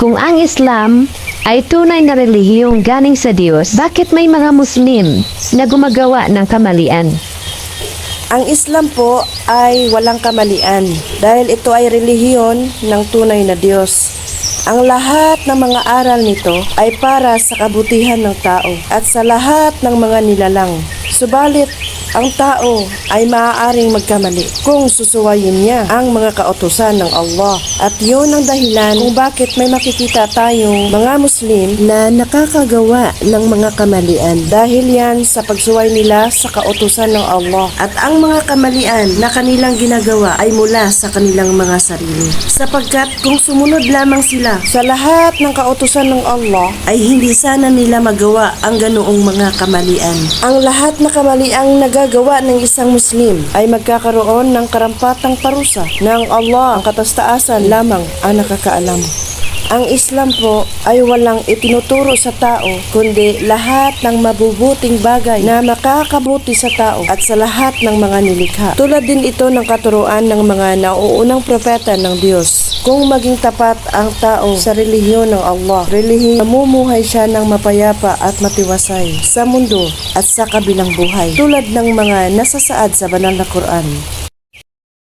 Kung ang Islam ay tunay na relihiyong galing sa Diyos, bakit may mga Muslim na gumagawa ng kamalian? Ang Islam po ay walang kamalian dahil ito ay relihiyon ng tunay na Diyos. Ang lahat ng mga aral nito ay para sa kabutihan ng tao at sa lahat ng mga nilalang. Subalit, ang tao ay maaaring magkamali kung susuwayin niya ang mga kautusan ng Allah. At yun ang dahilan kung bakit may makikita tayong mga Muslim na nakakagawa ng mga kamalian. Dahil yan sa pagsuway nila sa kautusan ng Allah. At ang mga kamalian na kanilang ginagawa ay mula sa kanilang mga sarili. Sapagkat kung sumunod lamang sila sa lahat ng kautusan ng Allah, ay hindi sana nila magawa ang ganoong mga kamalian. Ang lahat na kamaliang nagagawa ng isang Muslim ay magkakaroon ng karampatang parusa ng Allah. Ang katastaasan lamang ang nakakaalam. Ang Islam po ay walang itinuturo sa tao kundi lahat ng mabubuting bagay na makakabuti sa tao at sa lahat ng mga nilikha. Tulad din ito ng katuruan ng mga nauunang propeta ng Diyos. Kung maging tapat ang tao sa relihiyon ng Allah, relihiyon mamumuhay siya ng mapayapa at matiwasay sa mundo at sa kabilang buhay. Tulad ng mga nasasaad sa banal na Quran.